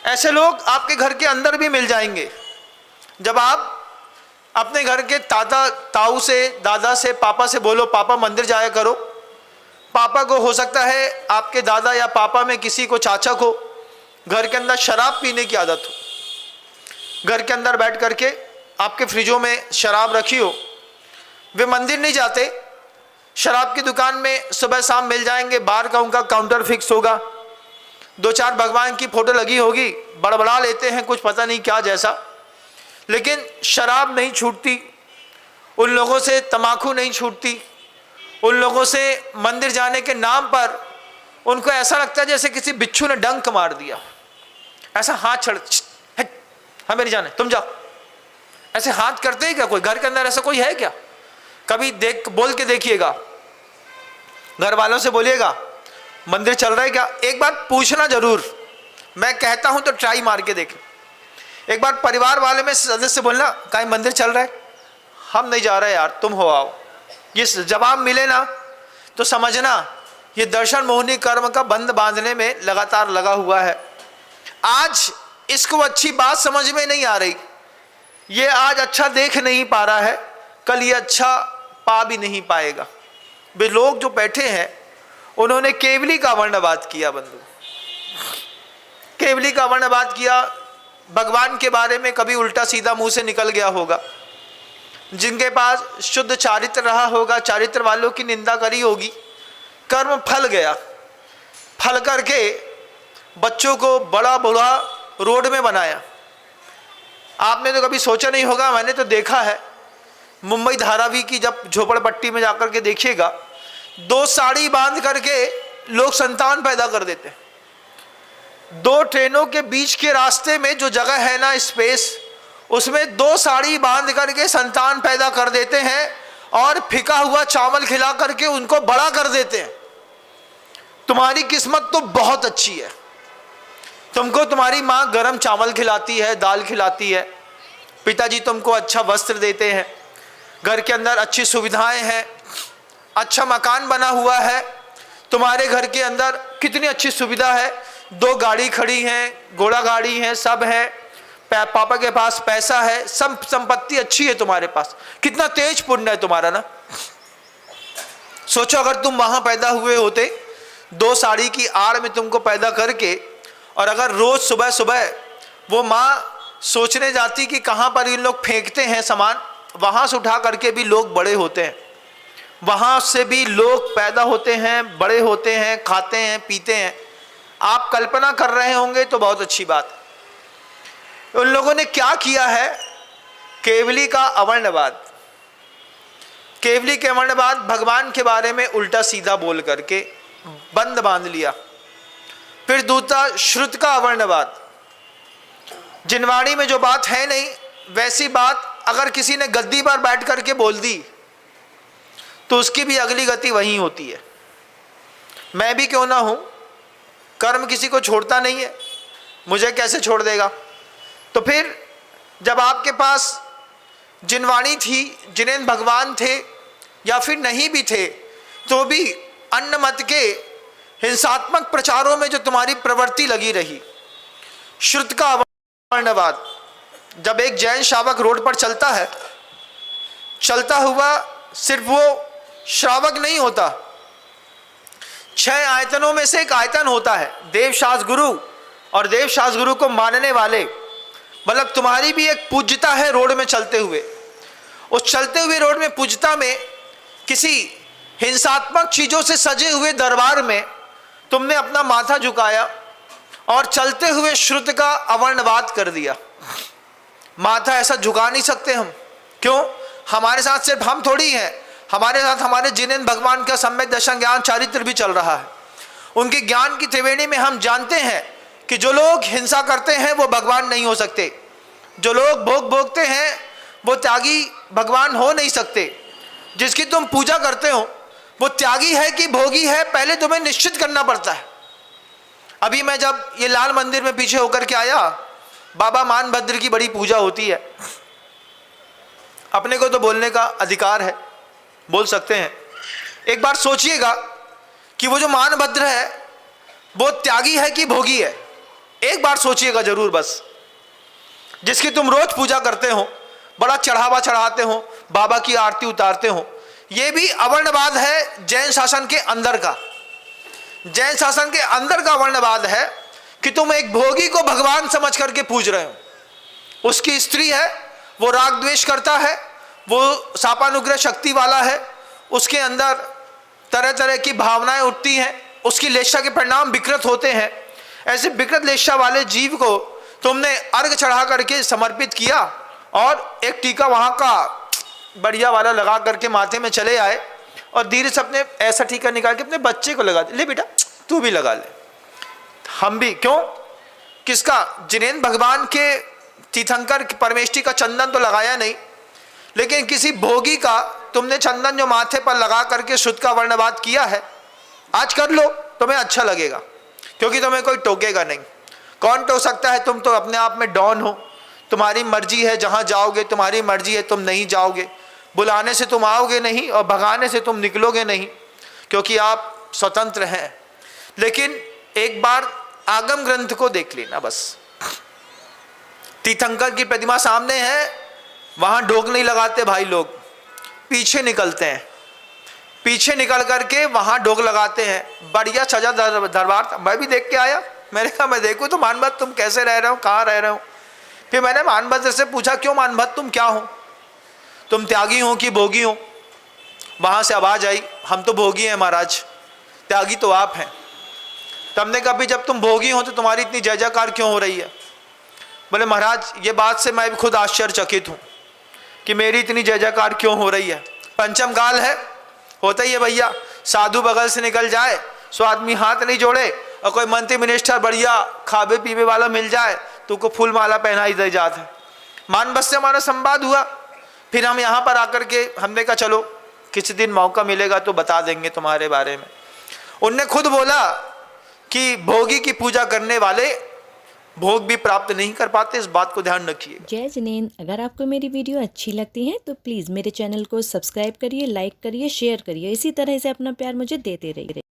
ऐसे लोग आपके घर के अंदर भी मिल जाएंगे। जब आप अपने घर के ताऊ से, दादा से, पापा से बोलो पापा मंदिर जाया करो, पापा को हो सकता है आपके दादा या पापा में किसी को, चाचा को घर के अंदर शराब पीने की आदत हो, घर के अंदर बैठ करके आपके फ्रिजों में शराब रखी हो, वे मंदिर नहीं जाते, शराब की दुकान में सुबह शाम मिल जाएंगे, बाहर का उनका काउंटर फिक्स होगा, 2-4 भगवान की फोटो लगी होगी, बड़बड़ा लेते हैं कुछ पता नहीं क्या जैसा, लेकिन शराब नहीं छूटती उन लोगों से, तम्बाकू नहीं छूटती उन लोगों से। मंदिर जाने के नाम पर उनको ऐसा लगता है जैसे किसी बिच्छू ने डंक मार दिया, ऐसा हाथ छड़, हमें नहीं जाने, तुम जाओ, ऐसे हाथ करते हैं क्या कोई? घर के अंदर ऐसा कोई है क्या? कभी बोल के देखिएगा, घर वालों से बोलिएगा मंदिर चल रहा है क्या? एक बार पूछना जरूर, मैं कहता हूं तो ट्राई मार के देख। एक बार परिवार वाले में सदस्य बोलना कहीं मंदिर चल रहा है, हम नहीं जा रहे यार, तुम हो आओ। ये जवाब मिले ना तो समझना ये दर्शन मोहिनी कर्म का बंध बांधने में लगातार लगा हुआ है। आज इसको अच्छी बात समझ में नहीं आ रही, ये आज अच्छा देख नहीं पा रहा है, कल ये अच्छा पा भी नहीं पाएगा। वे लोग जो बैठे हैं उन्होंने केवली का वर्णवाद किया, बंधु, केवली का वर्णवाद किया। भगवान के बारे में कभी उल्टा सीधा मुंह से निकल गया होगा, जिनके पास शुद्ध चारित्र रहा होगा, चारित्र वालों की निंदा करी होगी, कर्म फल गया, फल करके बच्चों को बड़ा बुरा रोड में बनाया। आपने तो कभी सोचा नहीं होगा, मैंने तो देखा है मुंबई धारावी की, जब झोपड़पट्टी में जाकर के देखिएगा, 2 साड़ी बांध करके लोग संतान पैदा कर देते हैं। 2 ट्रेनों के बीच के रास्ते में जो जगह है ना, स्पेस, उसमें 2 साड़ी बांध करके संतान पैदा कर देते हैं और फिका हुआ चावल खिला करके उनको बड़ा कर देते हैं। तुम्हारी किस्मत तो बहुत अच्छी है, तुमको तुम्हारी माँ गरम चावल खिलाती है, दाल खिलाती है, पिताजी तुमको अच्छा वस्त्र देते हैं, घर के अंदर अच्छी सुविधाएं हैं, अच्छा मकान बना हुआ है, तुम्हारे घर के अंदर कितनी अच्छी सुविधा है, 2 गाड़ी खड़ी हैं, घोड़ा गाड़ी है, सब है, पापा के पास पैसा है, सब संपत्ति अच्छी है तुम्हारे पास, कितना तेज पुण्य है तुम्हारा ना। सोचो अगर तुम वहां पैदा हुए होते, 2 साड़ी की आड़ में तुमको पैदा करके, और अगर रोज सुबह सुबह वो माँ सोचने जाती कि कहाँ पर इन लोग फेंकते हैं सामान, वहां से उठा करके भी लोग बड़े होते हैं, वहां से भी लोग पैदा होते हैं, बड़े होते हैं, खाते हैं, पीते हैं। आप कल्पना कर रहे होंगे तो बहुत अच्छी बात है। उन लोगों ने क्या किया है? केवली का अवर्णवाद, केवली के अवर्णवाद, भगवान के बारे में उल्टा सीधा बोल करके बंद बांध लिया। फिर दूसरा श्रुत का अवर्णवाद, जिनवाणी में जो बात है नहीं वैसी बात अगर किसी ने गद्दी पर बैठ करके बोल दी तो उसकी भी अगली गति वही होती है। मैं भी क्यों ना हूं, कर्म किसी को छोड़ता नहीं है, मुझे कैसे छोड़ देगा? तो फिर जब आपके पास जिनवाणी थी, जिनेंद्र भगवान थे या फिर नहीं भी थे, तो भी अन्य मत के हिंसात्मक प्रचारों में जो तुम्हारी प्रवृत्ति लगी रही, श्रुत का अवर्णवाद। जब एक जैन श्रावक रोड पर चलता है, चलता हुआ सिर्फ वो श्रावक नहीं होता, 6 आयतनों में से एक आयतन होता है देवशास्त्र गुरु, और देवशास्त्र गुरु को मानने वाले, मतलब तुम्हारी भी एक पूज्यता है रोड में चलते हुए। उस चलते हुए रोड में पूज्यता में किसी हिंसात्मक चीजों से सजे हुए दरबार में तुमने अपना माथा झुकाया और चलते हुए श्रुत का अवर्णवाद कर दिया। माथा ऐसा झुका नहीं सकते हम, क्यों? हमारे साथ सिर्फ हम थोड़ी हैं, हमारे साथ हमारे जिनेंद्र भगवान का सम्यक दर्शन ज्ञान चारित्र भी चल रहा है। उनके ज्ञान की त्रिवेणी में हम जानते हैं कि जो लोग हिंसा करते हैं वो भगवान नहीं हो सकते, जो लोग भोग भोगते हैं वो त्यागी भगवान हो नहीं सकते। जिसकी तुम पूजा करते हो वो त्यागी है कि भोगी है, पहले तुम्हें निश्चित करना पड़ता है। अभी मैं जब ये लाल मंदिर में पीछे होकर के आया, बाबा मानभद्र की बड़ी पूजा होती है, अपने को तो बोलने का अधिकार है, बोल सकते हैं। एक बार सोचिएगा कि वो जो मानभद्र है वो त्यागी है कि भोगी है, एक बार सोचिएगा जरूर बस, जिसकी तुम रोज पूजा करते हो, बड़ा चढ़ावा चढ़ाते हो, बाबा की आरती उतारते हो, ये भी अवर्णवाद है जैन शासन के अंदर का। जैन शासन के अंदर का अवर्णवाद है कि तुम एक भोगी को भगवान समझ करके पूज रहे हो। उसकी स्त्री है, वो राग द्वेष करता है, वो शापानुग्रह शक्ति वाला है, उसके अंदर तरह तरह की भावनाएं उठती हैं, उसकी लेशा के परिणाम विकृत होते हैं। ऐसे विकृत लेशा वाले जीव को तुमने अर्घ चढ़ा करके समर्पित किया और एक टीका वहां का बढ़िया वाला लगा करके माथे में चले आए और धीरे से अपने ऐसा टीका निकाल के अपने बच्चे को लगा दे, ले बेटा तू भी लगा ले, हम भी। क्यों? किसका? जिनेंद्र भगवान के तीर्थंकर परमेष्टि का चंदन तो लगाया नहीं, लेकिन किसी भोगी का तुमने चंदन जो माथे पर लगा करके शुद्ध का वर्णवाद किया है। आज कर लो, तुम्हें अच्छा लगेगा, क्योंकि तुम्हें कोई टोकेगा नहीं। कौन टोक सकता है? तुम तो अपने आप में डॉन हो, तुम्हारी मर्जी है, जहां जाओगे तुम्हारी मर्जी है, तुम नहीं जाओगे, बुलाने से तुम आओगे नहीं और भगाने से तुम निकलोगे नहीं, क्योंकि आप स्वतंत्र हैं। लेकिन एक बार आगम ग्रंथ को देख लेना बस। तीर्थंकर की प्रतिमा सामने है, वहां ढोक नहीं लगाते भाई लोग, पीछे निकलते हैं, पीछे निकल करके वहां ढोक लगाते हैं। बढ़िया सजा दरबार था, मैं भी देख के आया। मैंने कहा मैं देखूं तो मानभक्त तुम कैसे रह रहे हो, कहाँ रह रहे हो। फिर मैंने मानभक्त से पूछा, क्यों मानभक्त तुम क्या हो, तुम त्यागी हो कि भोगी हो? वहां से आवाज आई, हम तो भोगी हैं महाराज, त्यागी तो आप हैं। तुमने कभी जब तुम भोगी हो तो तुम्हारी इतनी जय जयकार क्यों हो रही है? बोले महाराज ये बात से मैं भी खुद आश्चर्यचकित हूँ कि मेरी इतनी जय जयकार क्यों हो रही है। पंचम काल है, होता ही है भैया, साधु बगल से निकल जाए, सो आदमी हाथ नहीं जोड़े, और कोई मंत्री मिनिस्टर बढ़िया खावे पीवे वाला मिल जाए तो को फूल माला पहनाई दे जाता है। मानभक्त से हमारा संवाद हुआ, फिर हम यहाँ पर आकर के हमने कहा चलो किसी दिन मौका मिलेगा तो बता देंगे तुम्हारे बारे में। उनने खुद बोला कि भोगी की पूजा करने वाले भोग भी प्राप्त नहीं कर पाते, इस बात को ध्यान रखिए। जय जिनेंद्र, अगर आपको मेरी वीडियो अच्छी लगती है तो प्लीज़ मेरे चैनल को सब्सक्राइब करिए, लाइक करिए, शेयर करिए। इसी तरह से अपना प्यार मुझे देते रहिए।